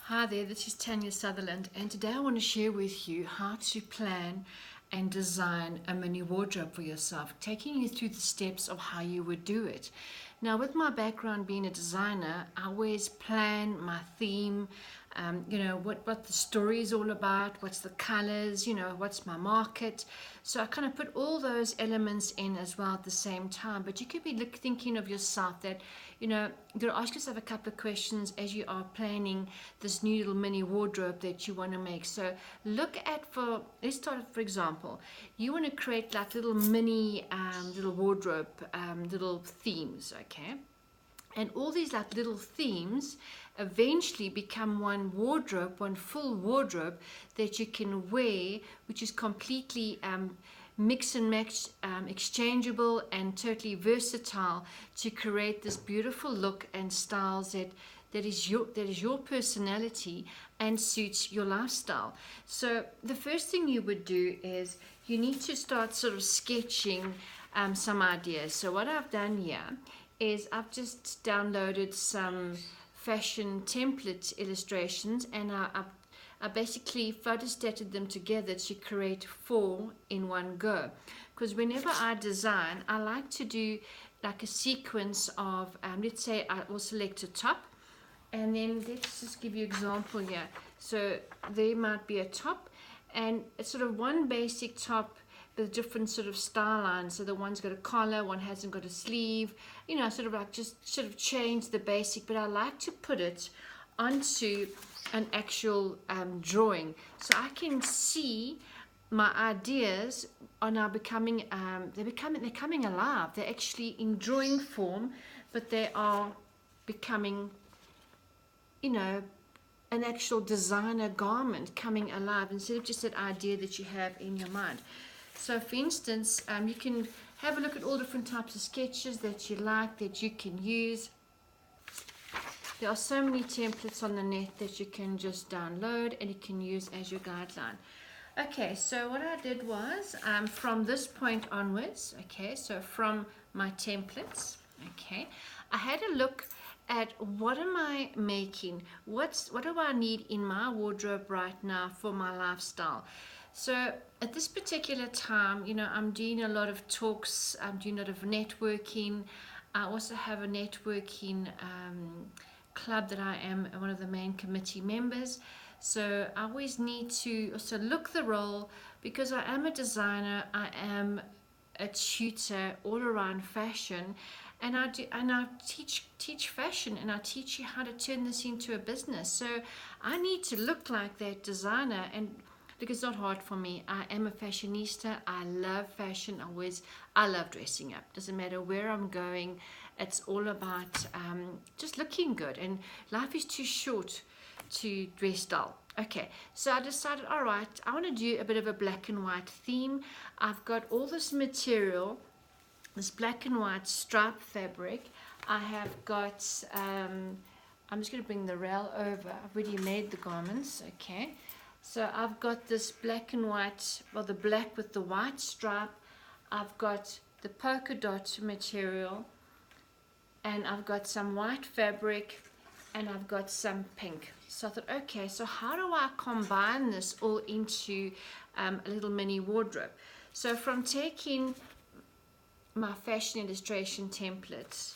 Hi there, this is Tania Sutherland, and today I want to share with you how to plan and design a mini wardrobe for yourself, taking you through the steps of how you would do it. Now, with my background being a designer, I always plan my theme, what the story is all about, what's the colors, what's my market. So I kind of put all those elements in as well at the same time. But you could be thinking of yourself that, you've got to ask yourself a couple of questions as you are planning this new little mini wardrobe that you want to make. So let's start, for example, you want to create like little mini little wardrobe, little themes, okay? And all these like little themes eventually become one wardrobe, one full wardrobe that you can wear, which is completely mix and match, exchangeable and totally versatile to create this beautiful look and styles that is your personality and suits your lifestyle. So the first thing you would do is you need to start sort of sketching some ideas. So what I've done here is I've just downloaded some fashion template illustrations, and I basically photostated them together to create 4 in one go. Because whenever I design, I like to do like a sequence of, let's say I will select a top, and then let's just give you an example here. So there might be a top, and it's sort of one basic top with different sort of style lines. So the one's got a collar, one hasn't got a sleeve, sort of like just sort of change the basic, but I like to put it onto an actual drawing, so I can see my ideas are now becoming they're coming alive. They're actually in drawing form, but they are becoming an actual designer garment coming alive instead of just that idea that you have in your mind. So for instance, you can have a look at all different types of sketches that you like, that you can use. There are so many templates on the net that you can just download and you can use as your guideline. Okay, so what I did was from this point onwards, okay, so from my templates, okay, I had a look at what am I making, what do I need in my wardrobe right now for my lifestyle. So at this particular time, I'm doing a lot of talks, I'm doing a lot of networking. I also have a networking club that I am one of the main committee members. So I always need to also look the role, because I am a designer, I am a tutor all around fashion, and I teach fashion, and I teach you how to turn this into a business. So I need to look like that designer, and look, it's not hard for me. I am a fashionista. I love fashion. I love dressing up. Doesn't matter where I'm going. It's all about just looking good. And life is too short to dress dull. Okay, so I decided, all right, I want to do a bit of a black and white theme. I've got all this material, this black and white striped fabric. I have got, I'm just going to bring the rail over. I've already made the garments, okay. So I've got this black and white, well, the black with the white stripe. I've got the polka dot material, and I've got some white fabric, and I've got some pink. So I thought, okay, so how do I combine this all into a little mini wardrobe? So from taking my fashion illustration templates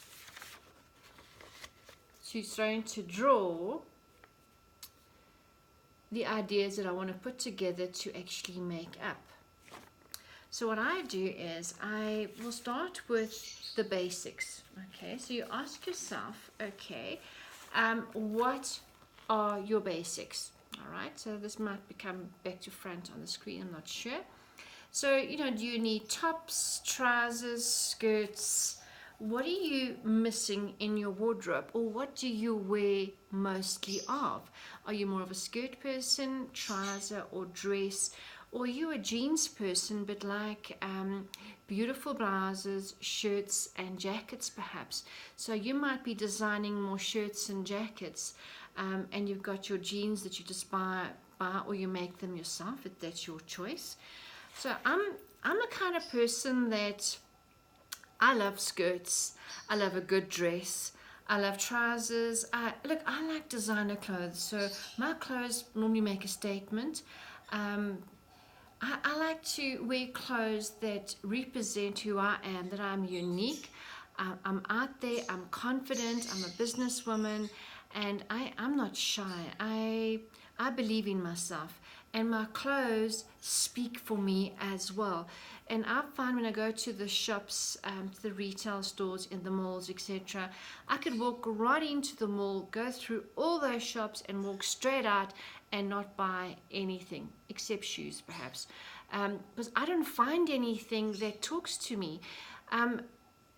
to starting to draw the ideas that I want to put together to actually make up. So what I do is I will start with the basics. Okay, so you ask yourself, okay, what are your basics? All right, so this might become back to front on the screen, I'm not sure. So, do you need tops, trousers, skirts? What are you missing in your wardrobe, or what do you wear mostly of? Are you more of a skirt person, trouser or dress? Or are you a jeans person but like beautiful blouses, shirts and jackets perhaps? So you might be designing more shirts and jackets, and you've got your jeans that you just buy or you make them yourself. That's your choice. So I'm the kind of person that I love skirts, I love a good dress, I love trousers. Look, I like designer clothes, so my clothes normally make a statement. I like to wear clothes that represent who I am, that I'm unique. I'm out there, I'm confident, I'm a businesswoman, and I'm not shy. I believe in myself, and my clothes speak for me as well. And I find when I go to the shops, to the retail stores, in the malls, etc., I could walk right into the mall, go through all those shops, and walk straight out and not buy anything except shoes, perhaps, because I don't find anything that talks to me.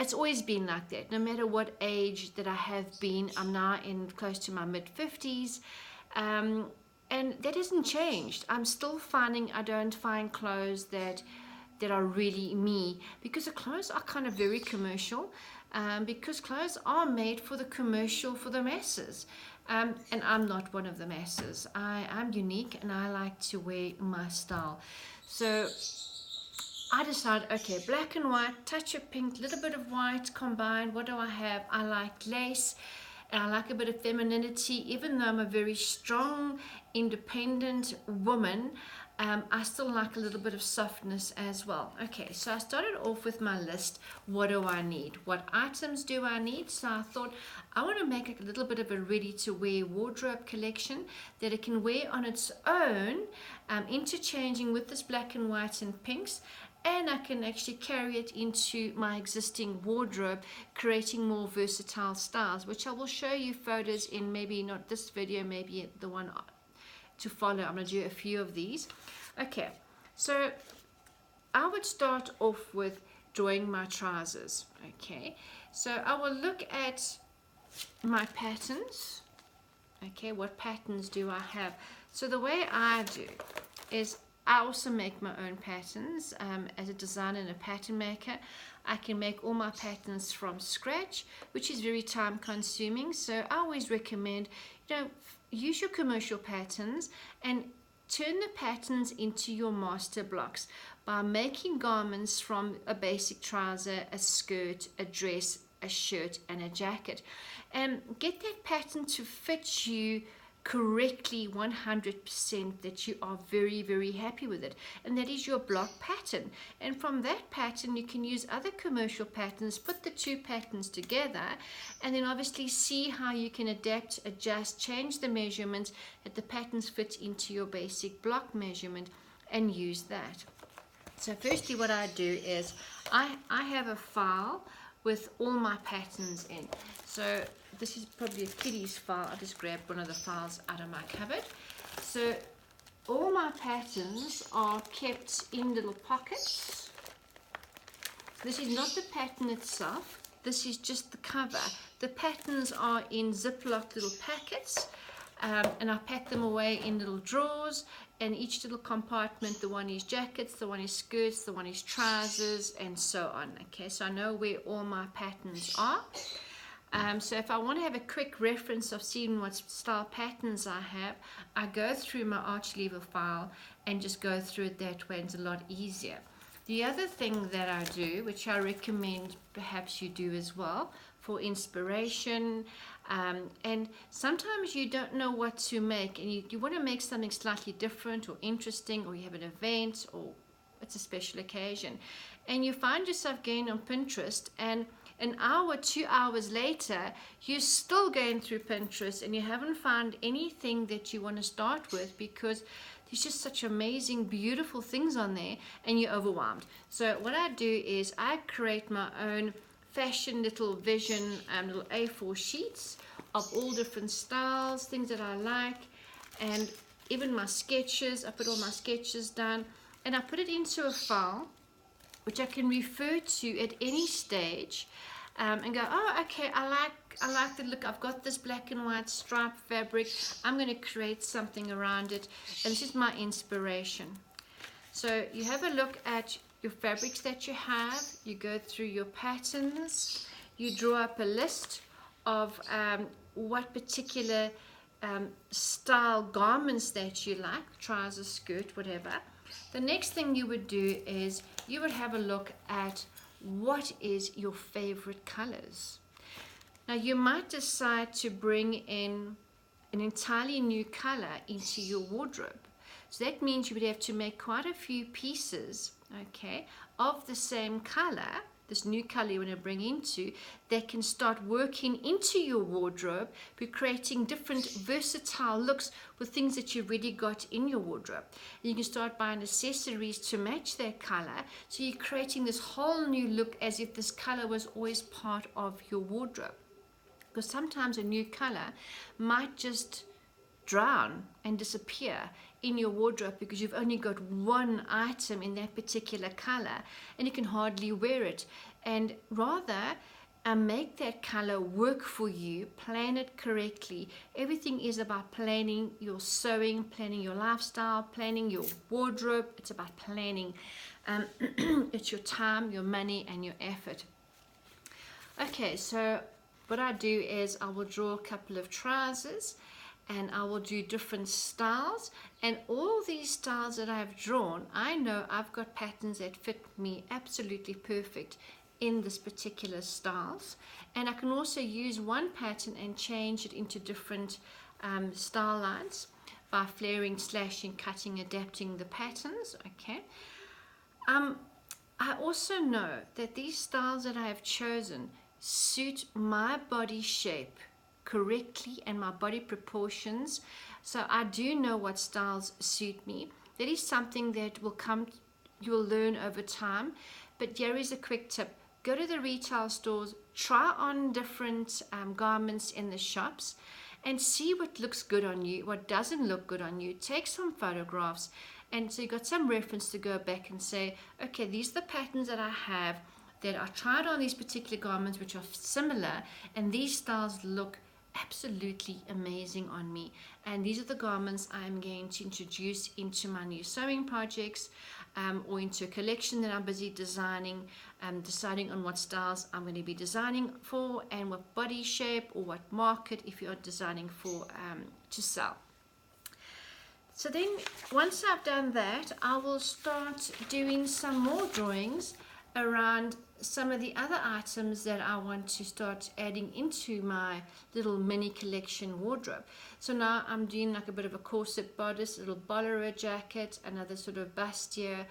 It's always been like that, no matter what age that I have been. I'm now in close to my mid-50s, and that hasn't changed. I'm still finding I don't find clothes that are really me, because the clothes are kind of very commercial, because clothes are made for the commercial, for the masses, and I'm not one of the masses. I'm unique, and I like to wear my style. So I decided, okay, black and white, touch of pink, little bit of white combined. What do I have? I like lace, and I like a bit of femininity. Even though I'm a very strong, independent woman, I still like a little bit of softness as well. Okay, so I started off with my list. What do I need? What items do I need? So I thought I want to make a little bit of a ready-to-wear wardrobe collection that it can wear on its own, interchanging with this black and white and pinks. And I can actually carry it into my existing wardrobe, creating more versatile styles, which I will show you photos in, maybe not this video, maybe the one to follow. I'm going to do a few of these. Okay, so I would start off with drawing my trousers. Okay, so I will look at my patterns. Okay, what patterns do I have? So the way I do is I also make my own patterns. As a designer and a pattern maker, I can make all my patterns from scratch, which is very time consuming. So I always recommend, use your commercial patterns and turn the patterns into your master blocks by making garments from a basic trouser, a skirt, a dress, a shirt, and a jacket. And get that pattern to fit you correctly 100%, that you are very, very happy with it, and that is your block pattern. And from that pattern you can use other commercial patterns, put the two patterns together, and then obviously see how you can adapt, adjust, change the measurements, that the patterns fit into your basic block measurement, and use that. So firstly what I do is I have a file with all my patterns in. So this is probably a kiddie's file. I just grabbed one of the files out of my cupboard. So all my patterns are kept in little pockets. This is not the pattern itself. This is just the cover. The patterns are in Ziploc little packets, and I pack them away in little drawers. And each little compartment, the one is jackets, the one is skirts, the one is trousers, and so on. Okay, so I know where all my patterns are. So if I want to have a quick reference of seeing what style patterns I have, I go through my arch lever file and just go through it that way. It's a lot easier. The other thing that I do, which I recommend perhaps you do as well, for inspiration, and sometimes you don't know what to make, and you want to make something slightly different or interesting, or you have an event, or it's a special occasion, and you find yourself going on Pinterest, and an hour, 2 hours later, you're still going through Pinterest and you haven't found anything that you want to start with, because there's just such amazing, beautiful things on there, and you're overwhelmed. So what I do is I create my own fashion little vision, little A4 sheets of all different styles, things that I like, and even my sketches. I put all my sketches down, and I put it into a file which I can refer to at any stage, and go, oh, okay, I like the look. I've got this black and white striped fabric. I'm going to create something around it, and this is my inspiration. So you have a look at your fabrics that you have. You go through your patterns. You draw up a list of what particular style garments that you like, trouser, skirt, whatever. The next thing you would do is you would have a look at what is your favorite colors. Now you might decide to bring in an entirely new color into your wardrobe. So that means you would have to make quite a few pieces, okay, of the same color, this new color you want to bring into, that can start working into your wardrobe, be creating different versatile looks with things that you've already got in your wardrobe. And you can start buying accessories to match that color, so you're creating this whole new look as if this color was always part of your wardrobe. Because sometimes a new color might just drown and disappear in your wardrobe because you've only got one item in that particular color and you can hardly wear it. And rather make that color work for you, plan it correctly. Everything is about planning your sewing, planning your lifestyle, planning your wardrobe. It's about planning. It's your time, your money, and your effort. Okay, so what I do is I will draw a couple of trousers and I will do different styles, and all these styles that I've drawn, I know I've got patterns that fit me absolutely perfect in this particular styles, and I can also use one pattern and change it into different style lines by flaring, slashing, cutting, adapting the patterns. Okay. I also know that these styles that I have chosen suit my body shape correctly and my body proportions, so I do know what styles suit me. That is something that you will learn over time. But here is a quick tip: go to the retail stores, try on different garments in the shops and see what looks good on you, what doesn't look good on you. Take some photographs, and so you got some reference to go back and say, okay, these are the patterns that I have that I tried on these particular garments which are similar, and these styles look absolutely amazing on me, and these are the garments I'm going to introduce into my new sewing projects, or into a collection that I'm busy designing, deciding on what styles I'm going to be designing for and what body shape or what market if you are designing for to sell. So then once I've done that, I will start doing some more drawings around some of the other items that I want to start adding into my little mini collection wardrobe. So now I'm doing like a bit of a corset bodice, a little bolero jacket, another sort of bustier,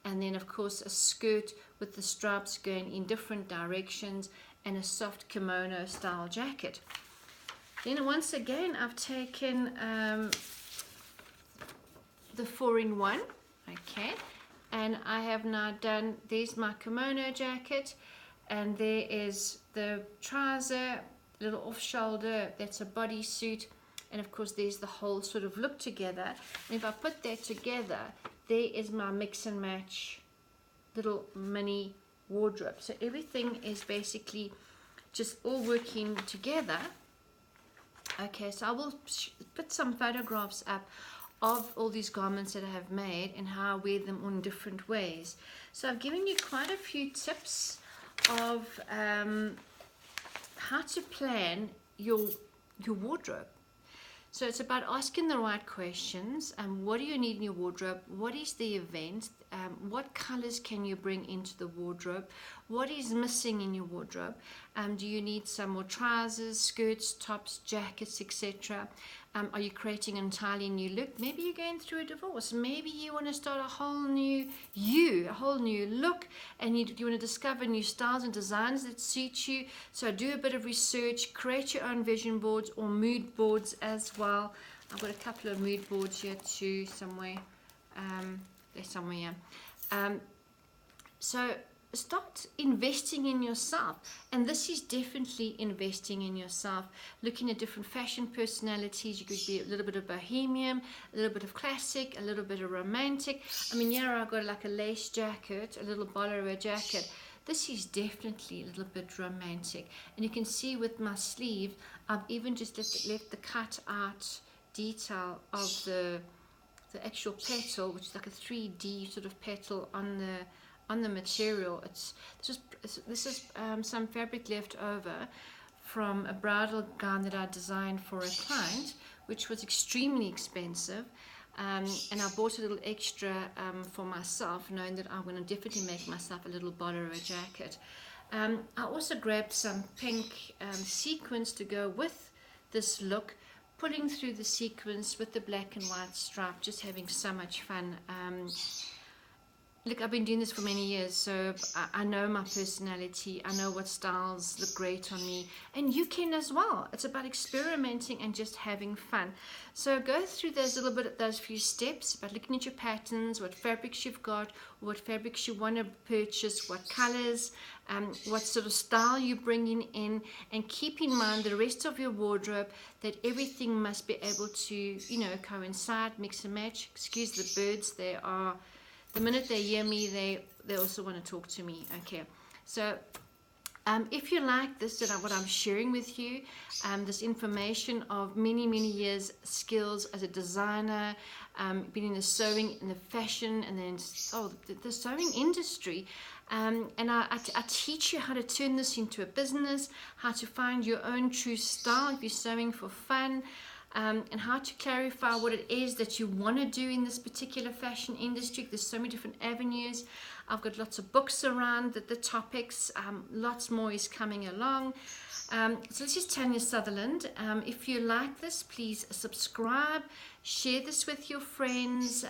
and then of course a skirt with the stripes going in different directions, and a soft kimono style jacket. Then once again I've taken the 4-in-1, okay, and I have now done, there's my kimono jacket, and there is the trouser, little off shoulder, that's a bodysuit, and of course there's the whole sort of look together. And if I put that together, there is my mix and match little mini wardrobe. So everything is basically just all working together. Okay, so I will put some photographs up of all these garments that I have made and how I wear them in different ways. So I've given you quite a few tips of how to plan your wardrobe. So it's about asking the right questions. What do you need in your wardrobe? What is the event? What colors can you bring into the wardrobe? What is missing in your wardrobe? Do you need some more trousers, skirts, tops, jackets, etc.? Are you creating an entirely new look? Maybe you're going through a divorce. Maybe you want to start a whole new look, and you want to discover new styles and designs that suit you. So do a bit of research, create your own vision boards or mood boards as well. I've got a couple of mood boards here too somewhere. They're somewhere here. So start investing in yourself, and this is definitely investing in yourself, looking at different fashion personalities. You could be a little bit of bohemian, a little bit of classic, a little bit of romantic. I mean, here I've got like a lace jacket, a little bolero jacket. This is definitely a little bit romantic, and you can see with my sleeve I've even just left the cut out detail of the actual petal, which is like a 3D sort of petal on the material. This is some fabric left over from a bridal gown that I designed for a client, which was extremely expensive, and I bought a little extra for myself, knowing that I'm going to definitely make myself a little bolero jacket. I also grabbed some pink sequins to go with this look, pulling through the sequins with the black and white stripe, just having so much fun. Look, I've been doing this for many years, so I know my personality. I know what styles look great on me, and you can as well. It's about experimenting and just having fun. So go through those few steps about looking at your patterns, what fabrics you've got, what fabrics you want to purchase, what colors, what sort of style you're bringing in, and keep in mind the rest of your wardrobe, that everything must be able to, coincide, mix and match. Excuse the birds, the minute they hear me, they also want to talk to me. Okay, so if you like this, what I'm sharing with you, this information of many years skills as a designer, been in the sewing, in the fashion, and then the sewing industry, and I teach you how to turn this into a business, how to find your own true style if you're sewing for fun. And how to clarify what it is that you want to do in this particular fashion industry. There's so many different avenues. I've got lots of books around the topics. Lots more is coming along. So this is Tania Sutherland. If you like this, please subscribe, share this with your friends,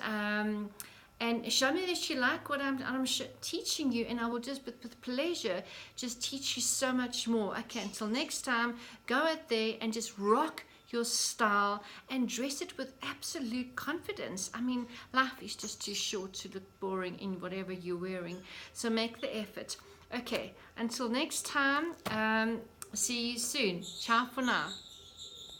and show me that you like what I'm teaching you, and I will just with pleasure just teach you so much more. Okay, until next time, go out there and just rock your style and dress it with absolute confidence. I mean, life is just too short to look boring in whatever you're wearing, so make the effort. Okay, until next time, see you soon. Ciao for now.